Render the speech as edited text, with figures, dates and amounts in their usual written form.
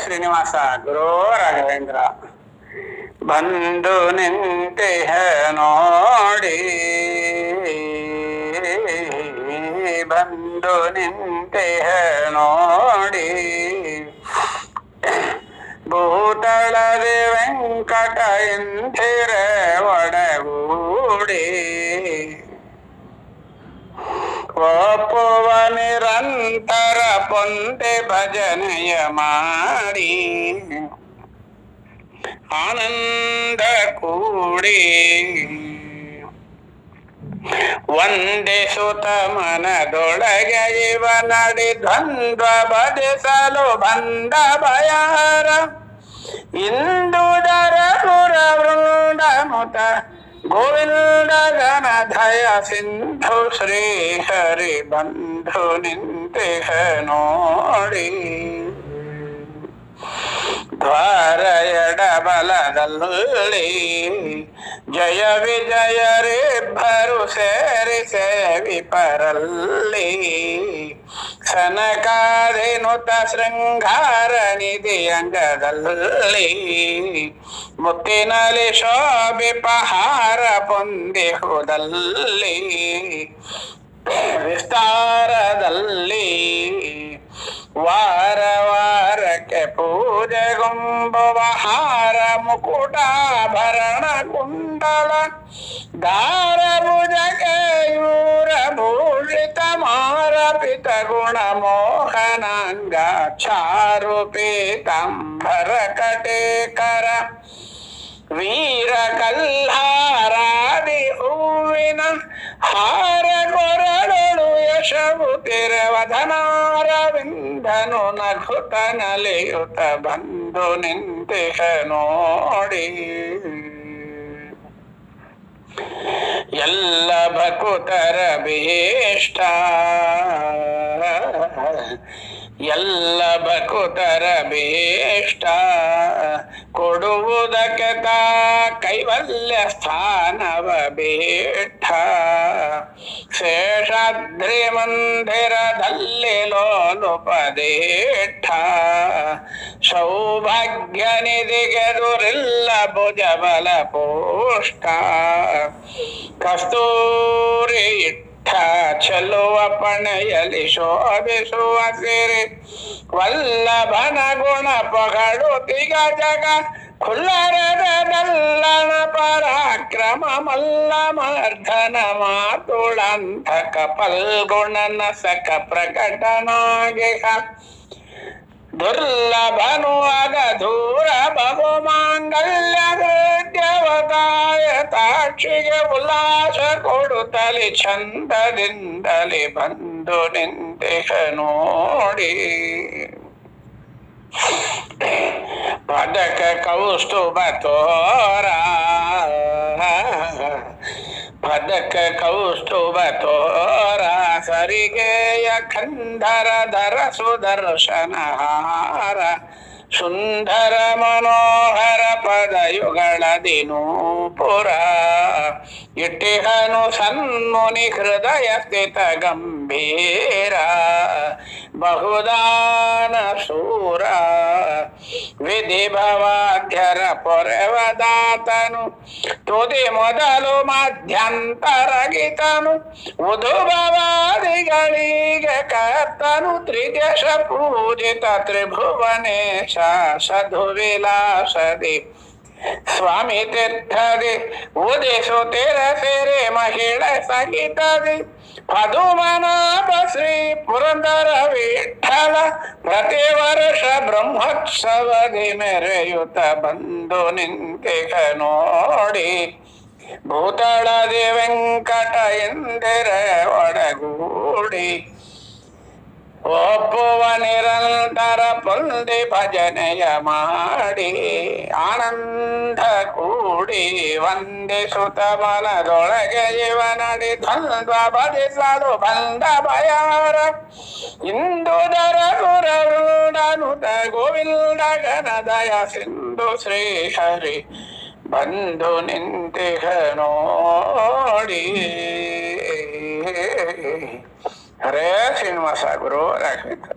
ಶ್ರೀನಿವಾಸ ಗುರು ರಾಘವೇಂದ್ರ. ಬಂದು ನಿಂತೆಹ ನೋಡಿ, ಬಂದು ನಿಂತೆಹ ನೋಡಿ, ಭೂತಳದಿ ವೆಂಕಟ ಎಂಥಿರ ಒಡಗೂಡಿ, ಒಪ್ಪುವ ನಿರಂತರ ಪೊಂದೆ ಭಜನೆಯ ಮಾಡಿ, ಆನಂದ ಕೂಡಿ ವಂದಿಸುತ್ತ ಮನದೊಳಗೆ ಇವ ನಡಿ ದ್ವಂದ್ವ ಬದಿಸಲು ಬಂದ ಭಯಾರ, ಇಂದುದರ ಸುರ ವೃಂದ ಮುತ ಗೋವಿಂದ ಗಣಧಯ ಸಿಂಧು ಶ್ರೀ ಹರಿ ಬಂಧು ನಿಂತೆಹ ನೋಡಿ, ದ್ವಾರ ಎಡಬಲದಲ್ಲಿ ಜಯ ವಿಜಯರಿಬ್ಬರು ಸೇರಿ ಸೇವಿಪರಲ್ಲಿ, ಸನಕಾದಿನುತ ಶೃಂಗಾರ ನಿಧಿ ಅಂಗದಲ್ಲಿ, ಮುತ್ತಿನಲ್ಲಿ ಶೋಭಿಪಹಾರ ಪೊಂದಿಹುದಲ್ಲಿ, ವಿಸ್ತಾರದಲ್ಲಿ ವಾರ ವಾರಕ್ಕೆ ಪೂಜೆಗುಂಬುವ ಹಾರ ಮುಕುಟಾಭರಣ ಕುಂಡಲ, ದಾರ ಭುಜಕೇಯೂರ ಭೂಷಿತ ಮಾರಪಿತ ಗುಣ ಮೋಹನಾಂಗ, ಚಾರು ಪೀತಾಂಬರ ಕಟೇಕರ ವೀರ ಕಲ್ಹಾರಾದಿ ಹೂವಿನ ಹಾರ ಕೊರಳೊಳು ಯಶವು ತಿರವಧನಾರವಿಂದನು ನಗುತ ನಲಿಯುತ ಬಂದು ನಿಂತೆಹ ನೋಡಿ, ಎಲ್ಲ ಭಕುತರ ಭೀಷ್ಟ, ಎಲ್ಲ ಭಕುತರ ಭೀಷ್ಟ ಕೊಡುವುದಕ್ಕೆ ತಾ ಕೈವಲ್ಯ ಸ್ಥಾನವ ಬೇಠ, ಶೇಷಾದ್ರಿ ಮಂದಿರದಲ್ಲಿ ಲೋಲುಪದೇಠ, ಸೌಭಾಗ್ಯ ನಿಧಿಗೆ ದುರಿಲ್ಲ ಭುಜಬಲ ಪೋಷ್ಟ, ಕಸ್ತೂರಿ ಚೆಲ್ಲುವ ಪಣೆಯಲ್ಲಿ ಶೋಭಿಸುವ ಸಿರಿ ವಲ್ಲಭನ ಗುಣ ಪಗಡುತಿಗ ಜಗ, ಖುಲ್ಲರದಲ್ಲಣ ಪರಾಕ್ರಮ ಮಲ್ಲ ಮರ್ಧನ ಮಾತುಳಂತಕ ಪಲ್ಗುಣನ ಸಕ ಪ್ರಕಟನಾಗಿಹ, ದುರ್ಲಭನು ಅಗಧೂರ ಬಹುಮಾಂಗಲ್ಯ ದೇವತಾಯ ತಾಕ್ಷಿಗೆ ಉಲ್ಲಾಸ ಕೊಡುತ್ತಲಿ ಚಂದದಿಂದಲೇ ಬಂದು ನಿಂತೆಹ ನೋಡಿ, ಪದಕ ಕೌಸ್ತುಭ ತೋರ, ಪದಕ ಕೌಸ್ತುಭ ತೋರ ಸರಿಗೆಯ ಖಂಡರ ಧರ ಸುದರ್ಶನ ಹಾರ, ಸುಂದರ ಮನೋಹರ ಪದಯುಗಳದಿ ನೂಪುರ, ಇಟ್ಟಿಹನು ಸನ್ಮುನಿ ಹೃದಯ ಸ್ಥಿತ ಗಂಭೀರ, ಬಹುದಾನ ಶೂರ ವಿಧಿ ಭವಾಧ್ಯರ ಪೊರೆವದಾತನು, ತುದಿ ಮೊದಲು ಮಧ್ಯಂತರ ಗೀತನು, ಉಧುಭವಾದಿಗಳಿಗೆ ಕರ್ತನು, ತ್ರಿದಶ ಪೂಜಿತ ತ್ರಿಭುವನೇಶ ಸಧು ವಿಲಾಸದಿ ಸ್ವಾಮಿ ತೀರ್ಥದಿ, ಉದಿಸುತ್ತಿರ ಸಿರಿ ಮಹಿಳೆ ಸಹಿತದಿ, ಪದುಮನಾಭ ಶ್ರೀ ಪುರಂದರ ವಿಠಲ, ಪ್ರತಿ ವರ್ಷ ಬ್ರಹ್ಮೋತ್ಸವದಿ ಮೆರೆಯುತ್ತ ಬಂದು ನಿಂತೆಹ ನೋಡಿ, ಭೂತಳದಿ ವೆಂಕಟ ಎಂದಿರ ಒಡಗೂಡಿ, ಒಪ್ಪುವ ನಿರಂತರ ಪೊಂದೆ ಭಜನೆಯ ಮಾಡಿ, ಆನಂದ ಕೂಡಿ ವಂದಿಸುತ್ತ ಮನದೊಳಗೆ ಇವ ನಡಿ ದ್ವಂದ್ವ ಬದಿಸಲು ಬಂದ ಭಯಾರ, ಇಂದುದರ ಸುರ ವೃಂದನುತ ಗೋವಿಂದ ಗಣಧಯ ಸಿಂಧು ಶ್ರೀ ಹರಿ ಬಂದು ನಿಂತೆಹ ನೋಡಿ. ಹರೇ ಶ್ರೀನಿವಾಸ ಗುರು ರಾಘವೇಂದ್ರ.